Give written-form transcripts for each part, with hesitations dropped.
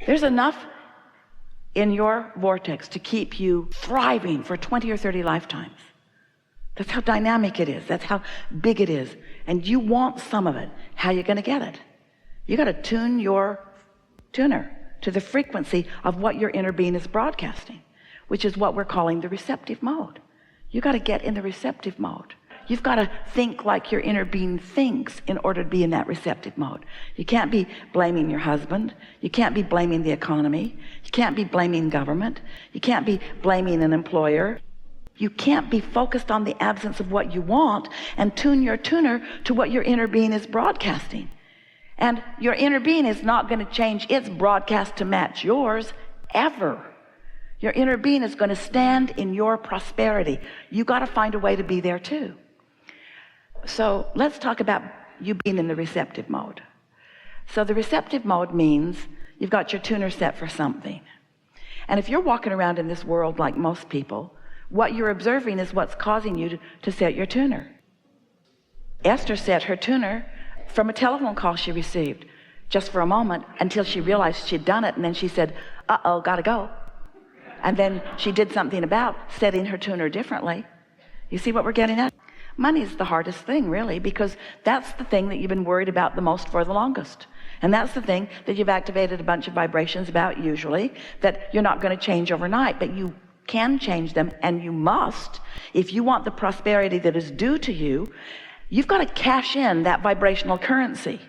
There's enough in your vortex to keep you thriving for 20 or 30 lifetimes. That's how dynamic it is. That's how big it is. And you want some of it. How are you going to get it? You got to tune your tuner to the frequency of what your inner being is broadcasting, which is what we're calling the receptive mode. You got to get in the receptive mode. You've got to think like your inner being thinks in order to be in that receptive mode. You can't be blaming your husband. You can't be blaming the economy. You can't be blaming government. You can't be blaming an employer. You can't be focused on the absence of what you want and tune your tuner to what your inner being is broadcasting. And your inner being is not going to change its broadcast to match yours ever. Your inner being is going to stand in your prosperity. You got to find a way to be there too. So let's talk about you being in the receptive mode. So the receptive mode means you've got your tuner set for something. And if you're walking around in this world like most people, what you're observing is what's causing you to set your tuner. Esther set her tuner from a telephone call she received just for a moment until she realized she'd done it, and then she said, uh-oh, gotta go. And then she did something about setting her tuner differently. You see what we're getting at? Money is the hardest thing, really, because that's the thing that you've been worried about the most for the longest. And that's the thing that you've activated a bunch of vibrations about, usually, that you're not going to change overnight, but you can change them, and you must. If you want the prosperity that is due to you, you've got to cash in that vibrational currency.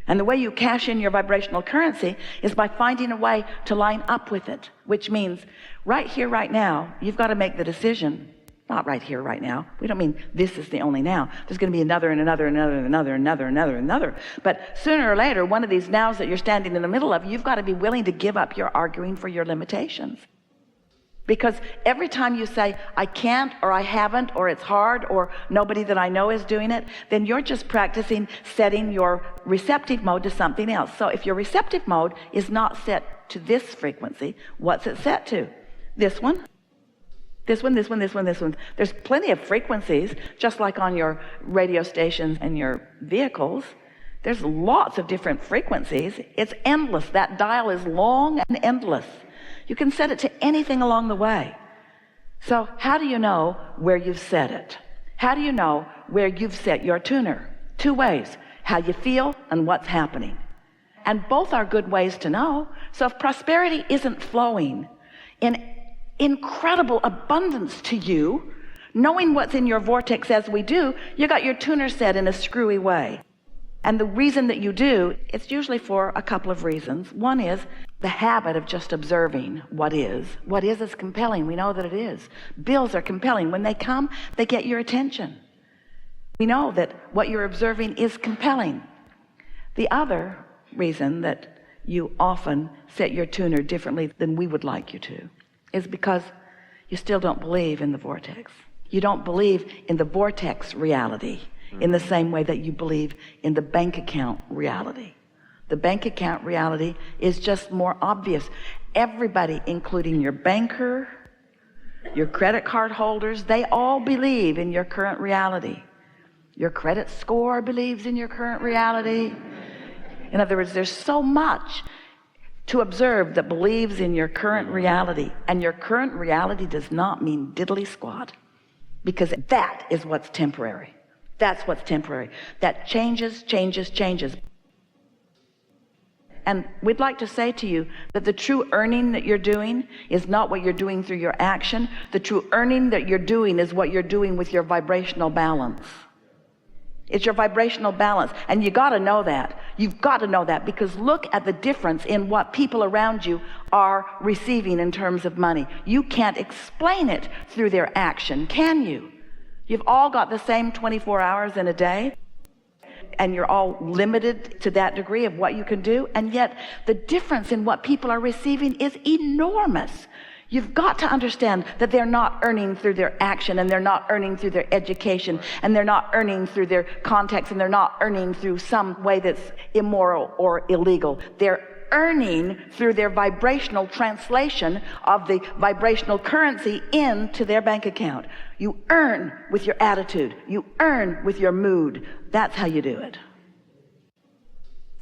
And the way you cash in your vibrational currency is by finding a way to line up with it, which means right here, right now, you've got to make the decision. Not right here, right now. We don't mean this is the only now. There's going to be another and another and another and another and another and another and another. But sooner or later, one of these nows that you're standing in the middle of, you've got to be willing to give up your arguing for your limitations. Because every time you say, I can't, or I haven't, or it's hard, or nobody that I know is doing it, then you're just practicing setting your receptive mode to something else. So if your receptive mode is not set to this frequency, what's it set to? This one? This one, this one, this one, this one. There's plenty of frequencies, just like on your radio stations and your vehicles. There's lots of different frequencies. It's endless. That dial is long and endless. You can set it to anything along the way. So how do you know where you've set it? How do you know where you've set your tuner? Two ways: how you feel and what's happening. And both are good ways to know. So if prosperity isn't flowing in incredible abundance to you, knowing what's in your vortex as we do, you got your tuner set in a screwy way. And the reason that you do, it's usually for a couple of reasons. One is the habit of just observing what is. What is compelling. We know that it is. Bills are compelling. When they come, they get your attention. We know that what you're observing is compelling. The other reason that you often set your tuner differently than we would like you to is because you still don't believe in the vortex. You don't believe in the vortex reality in the same way that you believe in the bank account reality. The bank account reality is just more obvious. Everybody, including your banker, your credit card holders, they all believe in your current reality. Your credit score believes in your current reality. In other words, there's so much to observe that believes in your current reality. And your current reality does not mean diddly squat, because that is what's temporary. That's what's temporary. That changes. And we'd like to say to you that the true earning that you're doing is not what you're doing through your action. The true earning that you're doing is what you're doing with your vibrational balance. It's your vibrational balance. And you got to know that. You've got to know that, because look at the difference in what people around you are receiving in terms of money. You can't explain it through their action, can you? You've all got the same 24 hours in a day, and you're all limited to that degree of what you can do. And yet the difference in what people are receiving is enormous. You've got to understand that they're not earning through their action, and they're not earning through their education, and they're not earning through their contacts, and they're not earning through some way that's immoral or illegal. They're earning through their vibrational translation of the vibrational currency into their bank account. You earn with your attitude. You earn with your mood. That's how you do it.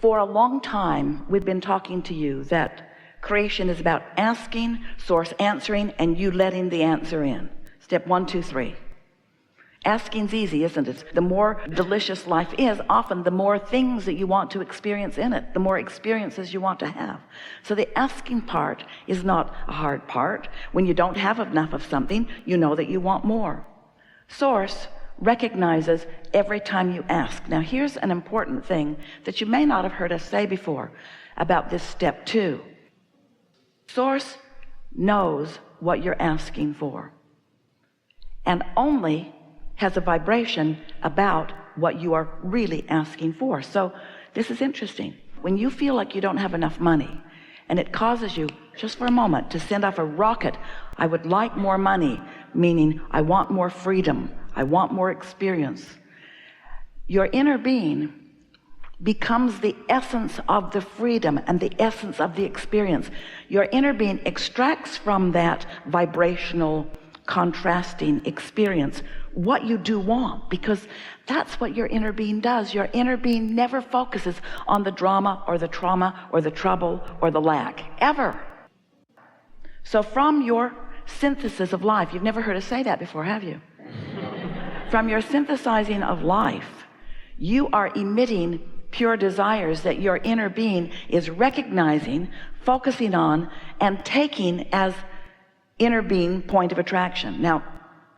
For a long time, we've been talking to you that creation is about asking, source answering, and you letting the answer in. Step 1, 2, 3. Asking's easy, isn't it? The more delicious life is, often the more things that you want to experience in it, the more experiences you want to have. So the asking part is not a hard part. When you don't have enough of something, you know that you want more. Source recognizes every time you ask. Now here's an important thing that you may not have heard us say before about this step 2. Source knows what you're asking for and only has a vibration about what you are really asking for. So this is interesting. When you feel like you don't have enough money and it causes you just for a moment to send off a rocket, I would like more money, meaning I want more freedom, I want more experience. Your inner being becomes the essence of the freedom and the essence of the experience. Your inner being extracts from that vibrational contrasting experience what you do want, because that's what your inner being does. Your inner being never focuses on the drama or the trauma or the trouble or the lack, ever. So from your synthesis of life, you've never heard us say that before, have you? From your synthesizing of life, you are emitting pure desires that your inner being is recognizing, focusing on, and taking as inner being point of attraction. Now,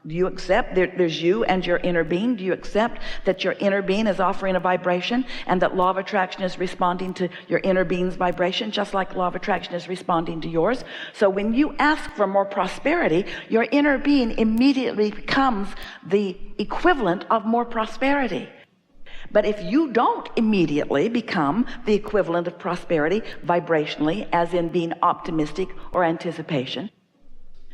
do you accept there's you and your inner being? Do you accept that your inner being is offering a vibration and that law of attraction is responding to your inner being's vibration, just like law of attraction is responding to yours? So when you ask for more prosperity, your inner being immediately becomes the equivalent of more prosperity. But if you don't immediately become the equivalent of prosperity vibrationally, as in being optimistic or anticipation,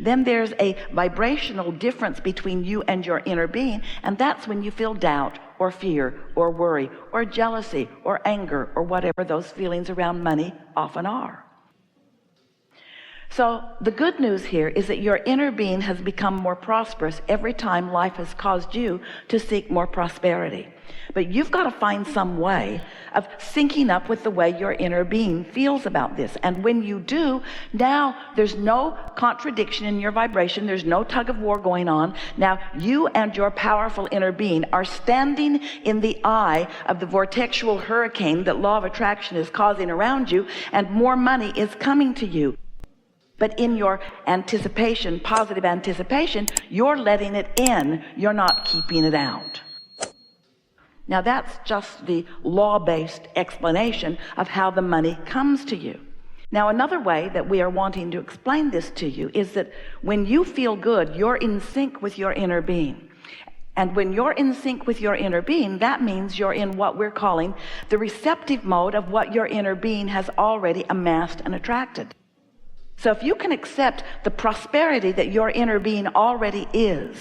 then there's a vibrational difference between you and your inner being, and that's when you feel doubt or fear or worry or jealousy or anger or whatever those feelings around money often are. So the good news here is that your inner being has become more prosperous every time life has caused you to seek more prosperity. But you've got to find some way of syncing up with the way your inner being feels about this. And when you do, now there's no contradiction in your vibration. There's no tug of war going on. Now you and your powerful inner being are standing in the eye of the vortexual hurricane that law of attraction is causing around you, and more money is coming to you. But in your anticipation, positive anticipation, you're letting it in. You're not keeping it out. Now that's just the law-based explanation of how the money comes to you. Now another way that we are wanting to explain this to you is that when you feel good, you're in sync with your inner being. And when you're in sync with your inner being, that means you're in what we're calling the receptive mode of what your inner being has already amassed and attracted. So if you can accept the prosperity that your inner being already is,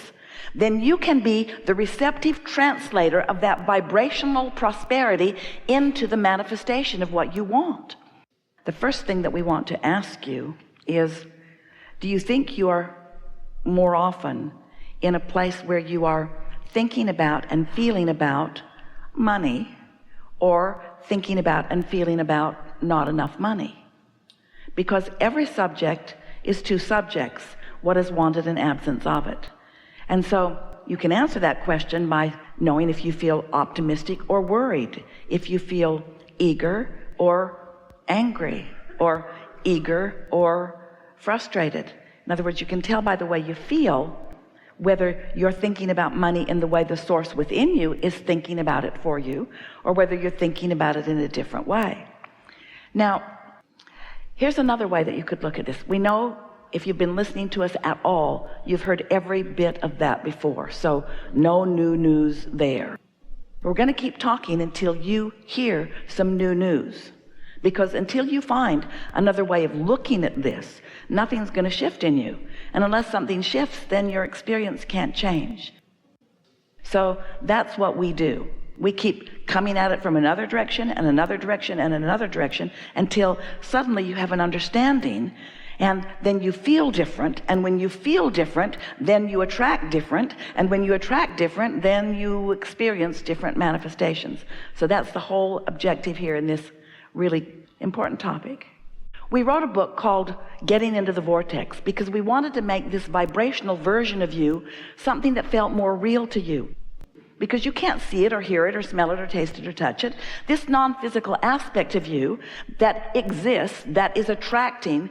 then you can be the receptive translator of that vibrational prosperity into the manifestation of what you want. The first thing that we want to ask you is, do you think you are more often in a place where you are thinking about and feeling about money, or thinking about and feeling about not enough money? Because every subject is two subjects, what is wanted and absence of it. And so you can answer that question by knowing if you feel optimistic or worried, if you feel eager or angry, or eager or frustrated. In other words, you can tell by the way you feel whether you're thinking about money in the way the source within you is thinking about it for you, or whether you're thinking about it in a different way. Now, here's another way that you could look at this. We know, if you've been listening to us at all, you've heard every bit of that before, so no new news there. We're going to keep talking until you hear some new news, because until you find another way of looking at this, nothing's going to shift in you. And unless something shifts, then your experience can't change. So that's what we do. We keep coming at it from another direction and another direction and another direction until suddenly you have an understanding, and then you feel different. And when you feel different, then you attract different. And when you attract different, then you experience different manifestations. So that's the whole objective here in this really important topic. We wrote a book called Getting into the Vortex because we wanted to make this vibrational version of you something that felt more real to you. Because you can't see it or hear it or smell it or taste it or touch it. This non-physical aspect of you that exists, that is attracting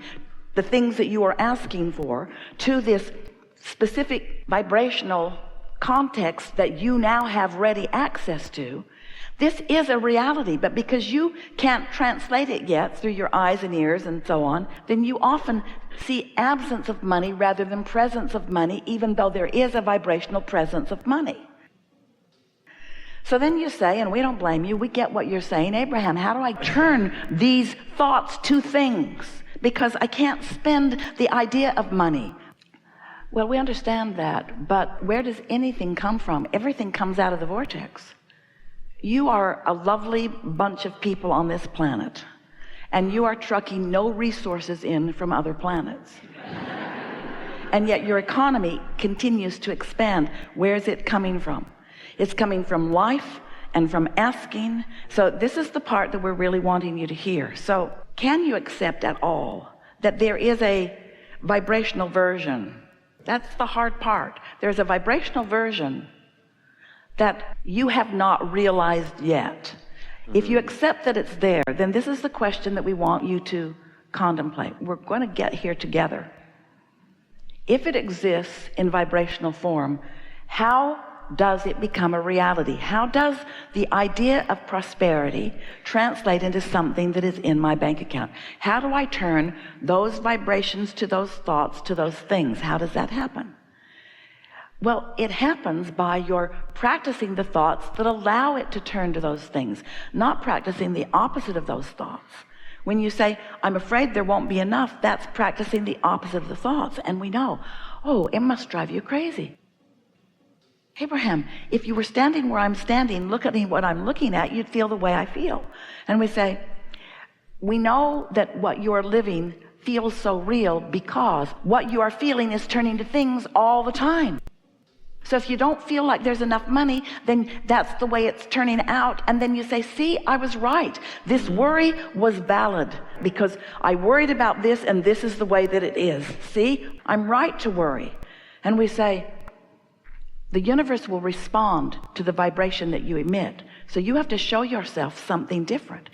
the things that you are asking for to this specific vibrational context that you now have ready access to. This is a reality, but because you can't translate it yet through your eyes and ears and so on, then you often see absence of money rather than presence of money, even though there is a vibrational presence of money. So then you say, and we don't blame you, we get what you're saying, Abraham, how do I turn these thoughts to things? Because I can't spend the idea of money. Well, we understand that, but where does anything come from? Everything comes out of the vortex. You are a lovely bunch of people on this planet, and you are trucking no resources in from other planets. And yet your economy continues to expand. Where is it coming from? It's coming from life and from asking. So this is the part that we're really wanting you to hear. So can you accept at all that there is a vibrational version? That's the hard part. There's a vibrational version that you have not realized yet. If you accept that it's there, then this is the question that we want you to contemplate. We're going to get here together. If it exists in vibrational form, how does it become a reality? How does the idea of prosperity translate into something that is in my bank account? How do I turn those vibrations to those thoughts, to those things? How does that happen? Well, it happens by your practicing the thoughts that allow it to turn to those things, not practicing the opposite of those thoughts. When you say, I'm afraid there won't be enough, that's practicing the opposite of the thoughts. And we know, oh, it must drive you crazy. Abraham, if you were standing where I'm standing, look at what I'm looking at, you'd feel the way I feel. And we say, we know that what you're living feels so real because what you are feeling is turning to things all the time. So if you don't feel like there's enough money, then that's the way it's turning out. And then you say, see, I was right. This worry was valid because I worried about this and this is the way that it is. See, I'm right to worry. And we say, the universe will respond to the vibration that you emit. So you have to show yourself something different.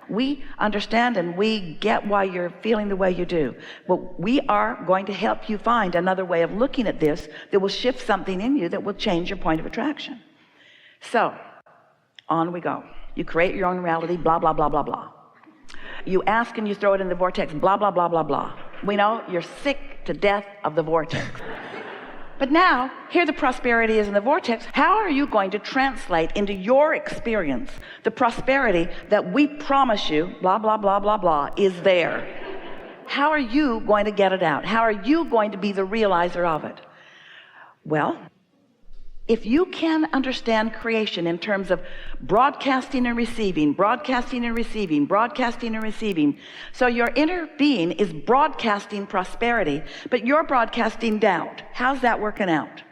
We understand and we get why you're feeling the way you do. But we are going to help you find another way of looking at this that will shift something in you that will change your point of attraction. So, on we go. You create your own reality, blah, blah, blah, blah, blah. You ask and you throw it in the vortex, blah, blah, blah, blah, blah. We know you're sick to death of the vortex. But now, here the prosperity is in the vortex. How are you going to translate into your experience the prosperity that we promise you, blah, blah, blah, blah, blah, is there? How are you going to get it out? How are you going to be the realizer of it? Well, if you can understand creation in terms of broadcasting and receiving, broadcasting and receiving, broadcasting and receiving, so your inner being is broadcasting prosperity, but you're broadcasting doubt. How's that working out?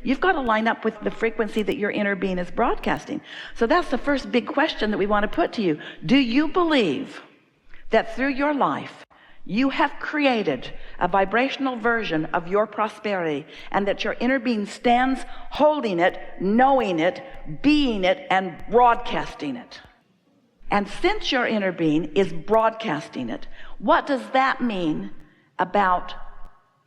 You've got to line up with the frequency that your inner being is broadcasting. So that's the first big question that we want to put to you. Do you believe that through your life, you have created a vibrational version of your prosperity and that your inner being stands holding it, knowing it, being it, and broadcasting it? And since your inner being is broadcasting it, what does that mean about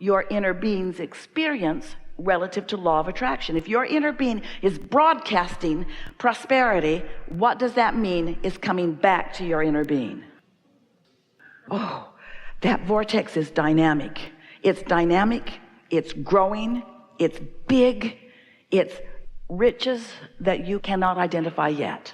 your inner being's experience relative to law of attraction? If your inner being is broadcasting prosperity, what does that mean is coming back to your inner being? Oh, that vortex is dynamic. It's dynamic, it's growing, it's big, it's riches that you cannot identify yet.